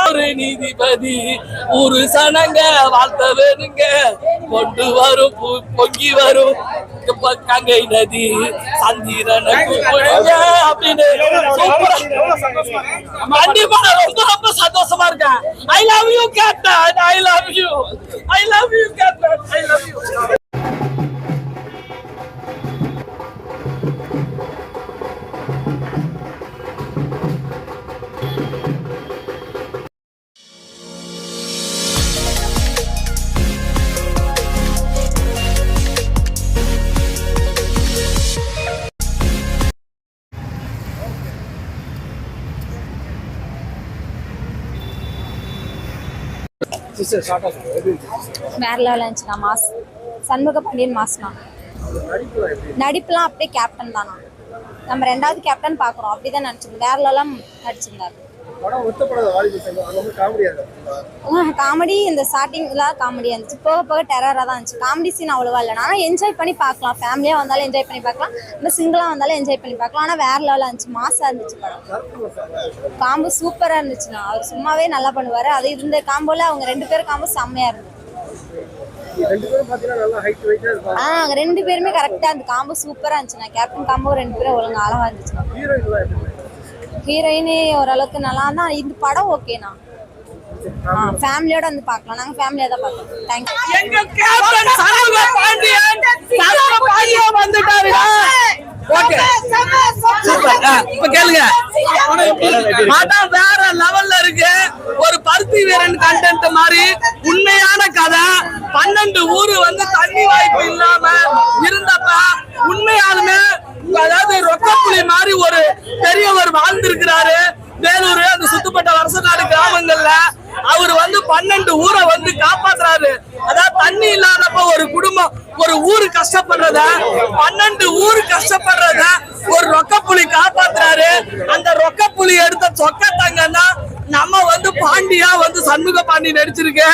ஒரு நீதிபதி ஒரு சனங்க வாழ்த்த வேணுங்க கொண்டு வரும் பொங்கி வரும் கங்கை நதி சந்திரனுக்கு அப்படின்னு கண்டிப்பா ரொம்ப ரொம்ப சந்தோஷமா இருக்கேன். I love you captain, I love you, I love you captain, I love you. வேற லெவலில் இருந்துச்சுண்ணா. மாஸ் சண்முக பாண்டியன் மாஸ்ண்ணா. நடிப்புலாம் அப்படியே கேப்டன் தானா. நம்ம 2வது கேப்டன் பார்க்குறோம் அப்படிதான் நினச்சிருந்தோம். வேற லெவலாம் நடிச்சிருந்தாரு. காமெடி இந்த ஸ்டார்டிங்ல காமெடியா இருந்துச்சு. போக போக டெரரா தான் இருந்துச்சு. காமெடி சீன் அவ்வளவா இல்லை. ஆனால் என்ஜாய் பண்ணி பார்க்கலாம். ஃபேமிலியா வந்தாலும் என்ஜாய் பண்ணி பார்க்கலாம், இல்லை சிங்கிளா வந்தாலும் என்ஜாய் பண்ணி பார்க்கலாம். ஆனால் வேற லெவலா இருந்துச்சு. மாசா இருந்துச்சு படம். காம்போ சூப்பரா இருந்துச்சுண்ணா. அவர் சும்மாவே நல்லா பண்ணுவாரு. அது இந்த காம்போல அவங்க 2 பேரும் காம்போ செம்மையா இருந்துச்சு. 2 பேருமே கரெக்டா அந்த காம்போ சூப்பரா இருந்துச்சுண்ணா. கேப்டன் காம்போ 2 பேரும் ஒழுங்கா அழகா இருந்துச்சு. ஹீரோயினே ஓரளவுக்கு நல்லா தான். இந்த படம் ஓகேண்ணா. ஃபேமிலியோட வந்து பார்க்கலாம். நாங்க ஃபேமிலியா தான் பார்க்கறோம். Thank you. எங்க கேப்டன் சண்முக பாண்டியன் வந்துட்டாருடா. Okay super. இப்ப கேளுங்க, படம் வேற லெவல்ல இருக்கு. ஒரு பருத்தி வீரன் கண்டென்ட் மாதிரி உண்மையான கதை. 12 ஊரு வந்து தண்ணி வாய்ப்பு இல்லாம இருந்தப்ப உண்மையாலுமே அதாவது ரொக்கப்புலி மாதிரி ஒரு பெரியவர் வாழ்ந்திருக்கிறாரு வேலூர் அந்த சுத்துப்பட்ட வருஷநாடு கிராமங்கள்ல. அவர் வந்து 12 ஊரை வந்து காப்பாத்துறாரு. அதாவது தண்ணி இல்லாதப்ப ஒரு குடும்பம் ஒரு ஊரு கஷ்டப்படுறத 12 ஊரு கஷ்டப்படுறத ஒரு ரொக்கப்புலி காப்பாத்துறாரு. அந்த ரொக்கப்புலி எடுத்த சொக்க தங்கன்னா நம்ம வந்து பாண்டியா வந்து சண்முக பாண்டி நடிச்சிருக்கு.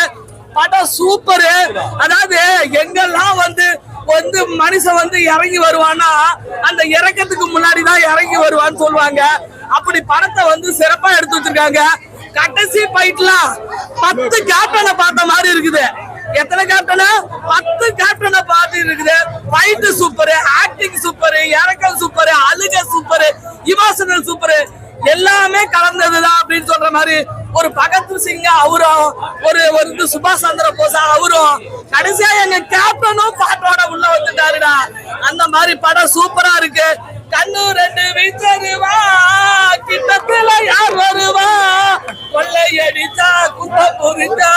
படம் சூப்பரு. அதாவது எங்கெல்லாம் வந்து மனுஷன் வந்து இறங்கி வருவானா அந்த இறக்கத்துக்கு முன்னாடிதான் இறங்கி வருவான்னு சொல்லுவாங்க. அப்படி படத்தை வந்து சிறப்பா எடுத்து வச்சிருக்காங்க. கடைசி ஃபைட்லாம் 10 கேப்டனை பார்த்த மாதிரி இருக்குது. எத்தனை கேப்டனா? 10 கேப்டனை பார்த்து இருக்குது. ஃபைட் சூப்பர், ஆக்டிங் சூப்பர், இறக்கம் சூப்பர், அழுக சூப்பர், இமோஷனல் சூப்பர், எல்லாமே கலந்ததுதான் அப்படின்னு சொல்ற மாதிரி. ஒரு பகத் சிங் அவரும் ஒரு சுபாஷ் சந்திர போஸ் அவரும் கடைசியா எங்க கேப்டனும் பாட்டோட உள்ள வந்துட்டாருடா. அந்த மாதிரி படம் சூப்பரா இருக்கு. கண்ணு 2 விச்சருவா கிட்டத்துல யார் வருவா கொள்ளையடிச்சா குத்த புரிஞ்சா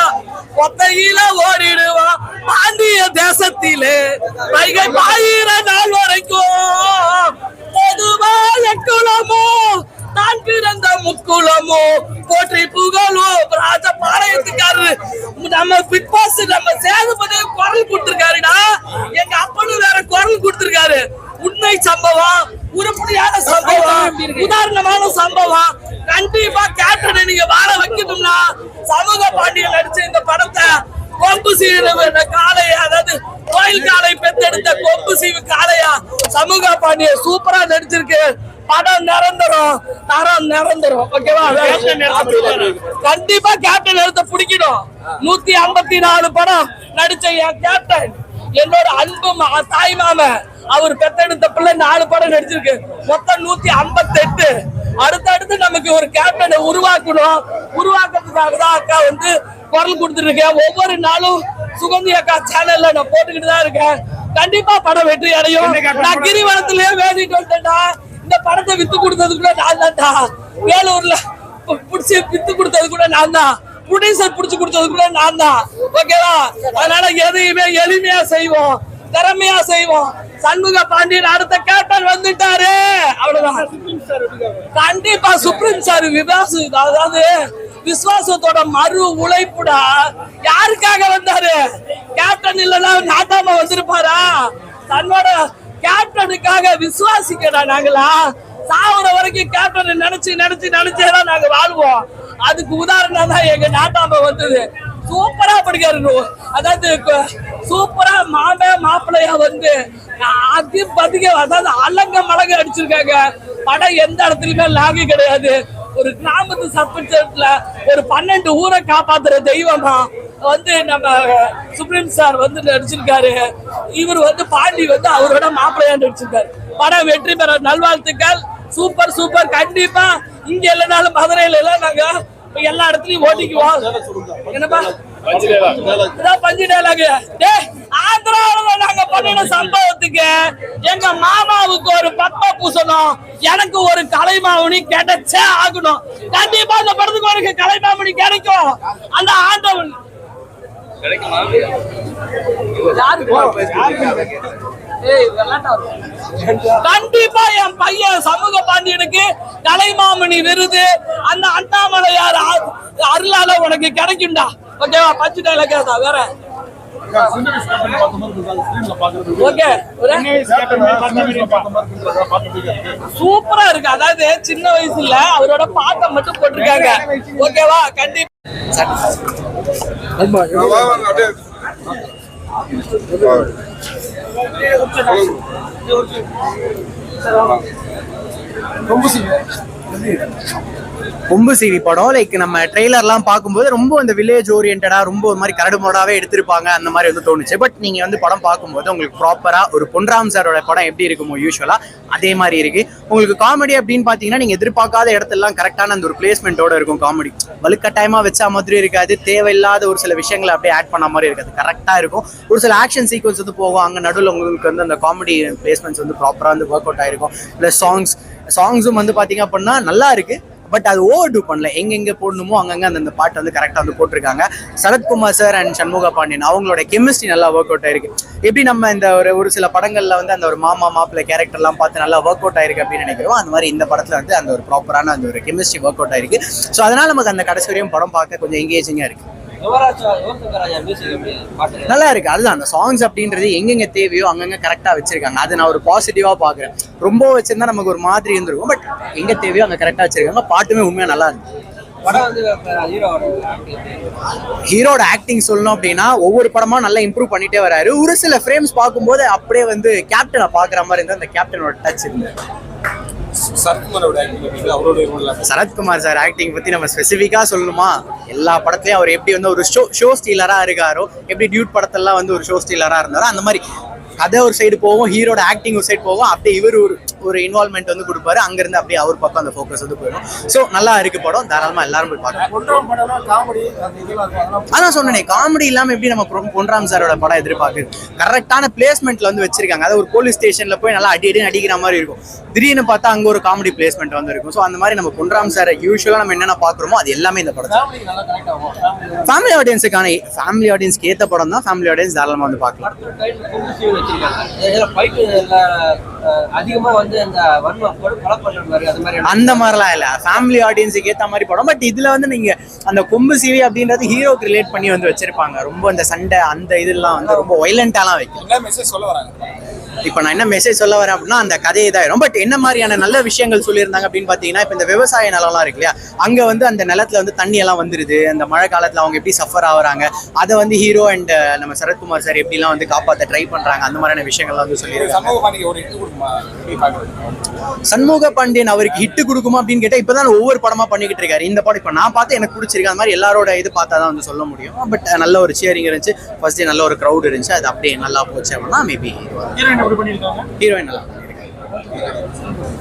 கொத்தையில ஓடிடுவா பாண்டிய தேசத்திலே வைகை 1000 நாள் வரைக்கும் பொதுவா எக்குளமோ நான் பிறந்த முக்குளமோ போற்றி புகழோ ராஜ பாளையத்துக்காரரு நம்ம பிக் பாஸ் நம்ம சேதுபதி குரல் கொடுத்திருக்காருடா. எங்க அப்பனும் வேற குரல் கொடுத்திருக்காரு. உண்மை சம்பவம், உருப்படியான சம்பவம், உதாரணமான சம்பவம். கண்டிப்பா கேப்டனை நீங்க வாழ வைக்கணும்னா சமூக பாண்டியன் நடிச்ச இந்த படத்தை கொம்பு சீவு காளையா, அதாவது கோயில் காளை பெத்தெடுத்த கொம்பு சீவு காளையா சமூக பாண்டிய சூப்பரா நடிச்சிருக்கு. படம் நிரந்தரம், தரம் நிரந்தரம். ஓகேவா? கண்டிப்பா கேப்டன் எடுத்த பிடிக்கணும். 154 படம் நடிச்ச என் கேப்டன் என்னோட அன்பு தாய் மாமன். அவர் பெத்தெடுத்த பிள்ளை 4 படம் நடிச்சிருக்கு. மொத்தம் 158. அடுத்தடுத்து நமக்கு ஒரு கேப்டனை உருவாக்கணும். உருவாக்குறதுக்காக தான் அக்கா வந்து குரல் கொடுத்துருக்கேன். ஒவ்வொரு நாளும் சுகந்தி அக்கா சேனல்ல நான் போட்டுக்கிட்டு தான் இருக்கேன். கண்டிப்பா படம் வெற்றி அடையும். நான் கிரிவலத்திலேயே வேண்டிட்டு வந்துட்டேன்டா. இந்த படத்தை வித்து கொடுத்தது கூட நான் தான்டா. வேலூர்ல புடிச்சு வித்து கொடுத்தது கூட நான் தான். ப்ரொடியூசர் புடிச்சு கொடுத்தது கூட நான் தான். ஓகேவா? அதனால எதையுமே எளிமையா செய்வோம், திறமையா செய்வோம். சண்முக பாண்டியன் அடுத்த கேப்டன் வந்துட்டாரு. அவ்வளவுதான். கண்டிப்பா சுப்ரீம் சார் அதாவது விசுவாசத்தோட மறு உழைப்புடா. யாருக்காக வந்தாரு? கேப்டன் இல்லைன்னா நாட்டாம வந்திருப்பாரா? தன்னோட கேப்டனுக்காக விசுவாசிக்கடா. நாங்களா சாவுற வரைக்கும் கேப்டன் நினைச்சேதான் நாங்க வாழ்வோம். அதுக்கு உதாரணம் தான் எங்க நாட்டாம வந்தது. சூப்பரா படிக்காரு. அதாவது சூப்பரா மாப்பிள்ளையா வந்து அதிக அதாவது அலங்க மலங்க அடிச்சிருக்காங்க. படம் எந்த இடத்துலயுமே லாகு கிடையாது. ஒரு கிராமத்து சர்பஞ்ச்ல ஒரு 12 ஊரை காப்பாத்துற தெய்வமா வந்து நம்ம சுப்ரீம் சார் வந்து நடிச்சிருக்காரு. இவர் வந்து பாண்டி வந்து அவரோட மாப்பிள்ளையா நடிச்சிருக்காரு. படம் வெற்றி பெற நல்வாழ்த்துக்கள். Super super. கண்டிப்பா இங்க இல்லைனாலும் மதுரையில எல்லாம் நாங்க எல்லா இடத்துலயும் ஓட்டிக்குவோம். என்னப்பா பஞ்சு டைலாக். ஆந்திராவில நாங்க பண்ணின சம்பவத்துக்கு எங்க மாமாவுக்கு ஒரு பத்ம பூசணும், எனக்கு ஒரு கலைமாமணி கிடைச்சே ஆகணும். கண்டிப்பா அந்த படத்துக்கு ஒரு கலைமாமணி கிடைக்கும். அந்த ஆண்டவன் கண்டிப்பா என் பையன் சமூக பாண்டியனுக்கு கலைமாமணி விருது அந்த அண்ணாமலையார் அருளால உனக்கு கிடைக்கும்டா. ஓகேவா? பஞ்சு டைலாக் வேற ஓகே. சூப்பரா இருக்கு. அதாவது சின்ன வயசுல அவரோட பாட்டை மட்டும் போட்டிருக்காங்க. ஓகேவா? கண்டிப்பா கொம்பு சீவி படம் லைக் நம்ம ட்ரெய்லர்லாம் பார்க்கும்போது ரொம்ப அந்த வில்லேஜ் ஓரியன்டா ரொம்ப ஒரு மாதிரி கரடு மோடாவே எடுத்திருப்பாங்க அந்த மாதிரி வந்து தோணுச்சு. பட் நீங்க வந்து படம் பார்க்கும்போது உங்களுக்கு ப்ராப்பரா ஒரு பொன்ராம் சாரோட படம் எப்படி இருக்குமோ யூஸ்வலா அதே மாதிரி இருக்கு. உங்களுக்கு காமெடி அப்படின்னு பாத்தீங்கன்னா நீங்க எதிர்பார்க்காத இடத்துலலாம் கரெக்டான அந்த ஒரு பிளேஸ்மெண்ட்டோட இருக்கும். காமெடி வலுக்கட்டாயமா வச்சா மாதிரி இருக்காது, தேவையில்லாத ஒரு சில விஷயங்களை அப்படியே ஆட் பண்ண மாதிரி இருக்காது, கரெக்டா இருக்கும். ஒரு சில ஆக்ஷன் சீக்வன்ஸ் வந்து போகும், அங்க நடுவில் உங்களுக்கு வந்து அந்த காமெடி பிளேஸ்மெண்ட்ஸ் வந்து ப்ராப்பரா வந்து ஒர்க் அவுட் ஆயிருக்கும். பிளஸ் சாங்ஸும் வந்து பாத்தீங்க அப்படின்னா நல்லா இருக்கு. பட் அது ஓவர் டூ பண்ணல, எங்கெங்க போடணுமோ அங்கங்க அந்த பாட்டு வந்து கரெக்டாக வந்து போட்டிருக்காங்க. சரத்குமார் சார் அண்ட் சண்முக பாண்டியன் அவங்களோட கெமிஸ்ட்ரி நல்லா ஒர்க் அவுட் ஆயிருக்கு. எப்படி நம்ம இந்த ஒரு சில படங்கள்ல வந்து அந்த ஒரு மாமா மாப்பிள்ளை கேரக்டர்லாம் பார்த்து நல்லா ஒர்க் அவுட் ஆயிருக்கு அப்படின்னு நினைக்கிறோம், அந்த மாதிரி இந்த படத்துல வந்து அந்த ஒரு ப்ராப்பரான அந்த ஒரு கெமிஸ்ட்ரி ஒர்க் அவுட் ஆயிருக்கு. ஸோ அதனால நமக்கு அந்த கடைசி வரையும் படம் பார்க்க கொஞ்சம் எங்கேஜிங்கா இருக்கு, நல்லா இருக்கு. அதுதான் அந்த சாங்ஸ் அப்படின்றது எங்கெங்க தேவையோ அங்கங்க கரெக்டா வச்சிருக்காங்க. அது நான் ஒரு பாசிட்டிவா பாக்குறேன். ரொம்ப வச்சிருந்தா நமக்கு ஒரு மாதிரி இருந்திருக்கும், பட் எங்க தேவையோ அங்க கரெக்டா வச்சிருக்காங்க. பாட்டுமே உண்மையா நல்லா இருக்கு. ஹீரோட ஆக்டிங் சொல்லணும் அப்படின்னா ஒவ்வொரு படமா நல்லா இம்ப்ரூவ் பண்ணிட்டே வராரு. ஒரு சில ஃப்ரேம்ஸ் பார்க்கும்போது அப்படியே வந்து கேப்டனை பாக்குற மாதிரி இருந்தா அந்த கேப்டனோட டச் இருந்து. சரத்குமார் சார் ஆக்டிங் பத்தி நம்ம ஸ்பெசிஃபிக்கா சொல்லணுமா? எல்லா படத்துலயும் அவர் எப்படி வந்து ஒரு ஷோ ஸ்டீலரா இருக்காரோ, எப்படி டியூட் படத்தெல்லாம் வந்து ஒரு ஷோ ஸ்டீலரா இருந்தாரோ அந்த மாதிரி கதை ஒரு சைடு போகும், ஹீரோட ஆக்டிங் ஒரு சைடு போகும், அப்படியே இவர் ஒரு இன்வால்மெண்ட் வந்து கொடுப்பாரு. அங்கிருந்து அப்படியே அவர் பக்கம் அந்த ஃபோக்கஸ் வந்து போயிடும். ஸோ நல்லா இருக்கு படம், தாராளமா எல்லாரும் போய் பார்க்கலாம். அதான் சொன்னேன், காமெடி இல்லாம எப்படி நம்ம பொன்ராம் சாரோட படம் எதிர்பார்க்குது. கரெக்டான பிளேஸ்மெண்ட்ல வந்து வச்சிருக்காங்க. அதாவது ஒரு போலீஸ் ஸ்டேஷன்ல போய் நல்லா அடி அடிக்கிற மாதிரி இருக்கும், திடீர்னு பார்த்தா அங்க ஒரு காமெடி பிளேஸ்மெண்ட் வந்து இருக்கும். ஸோ அந்த மாதிரி நம்ம பொன்ராம் சாரை யூஸ்வலா நம்ம என்னென்ன பாக்குறோமோ அது எல்லாமே இந்த படம். ஃபேமிலி ஆடியன்ஸ்க்கு ஏற்ற படம் தான். ஃபேமிலி ஆடியன்ஸ் தாராளமா வந்து பார்க்கலாம். அந்த மாதிரிலாம் இல்ல, ஃபேமிலி ஆடியன்ஸுக்கு ஏத்த மாதிரி படம். பட் இதுல வந்து நீங்க அந்த கொம்பு சீவி அப்படின்றது ஹீரோக்கு ரிலேட் பண்ணி வந்து வச்சிருப்பாங்க. ரொம்ப அந்த சண்டை அந்த இதெல்லாம் வந்து ரொம்ப வயலண்டாலாம் வைக்கும். இப்ப நான் என்ன மெசேஜ் சொல்ல வரேன் அப்படின்னா அந்த கதையை தான். பட் என்ன மாதிரியான நல்ல விஷயங்கள் சொல்லியிருந்தாங்க அப்படின்னு பாத்தீங்கன்னா, இப்ப இந்த விவசாய நிலம்லாம் இருக்கு இல்லையா, அங்க வந்து அந்த நிலத்துல வந்து தண்ணி எல்லாம் வந்துருது. அந்த மழை காலத்துல அவங்க எப்படி சஃபர் ஆகுறாங்க, அதை வந்து ஹீரோ அண்ட் நம்ம சரத்குமார் சார் எப்படிலாம் வந்து காப்பாற்ற ட்ரை பண்றாங்க, அந்த மாதிரியான விஷயங்கள்லாம் வந்து சொல்லியிருக்காங்க. சண்முக பாண்டியன் அவருக்கு ஹிட் கொடுக்குமா அப்படின்னு கேட்டா இப்பதான் ஒவ்வொரு படமா பண்ணிக்கிட்டு இருக்காரு. இந்த படம் இப்ப நான் பார்த்து எனக்கு பிடிச்சிருக்கு. அந்த மாதிரி எல்லாரோட இது பார்த்தா தான் வந்து சொல்ல முடியும். பட் நல்ல ஒரு சியரிங் இருந்துச்சு, ஃபர்ஸ்ட் டே நல்ல ஒரு க்ரௌட் இருந்துச்சு, அது அப்படியே நல்லா போச்சு அப்படின்னா மேபி ஹீரோயின் நல்லா பண்ணியிருக்காங்க.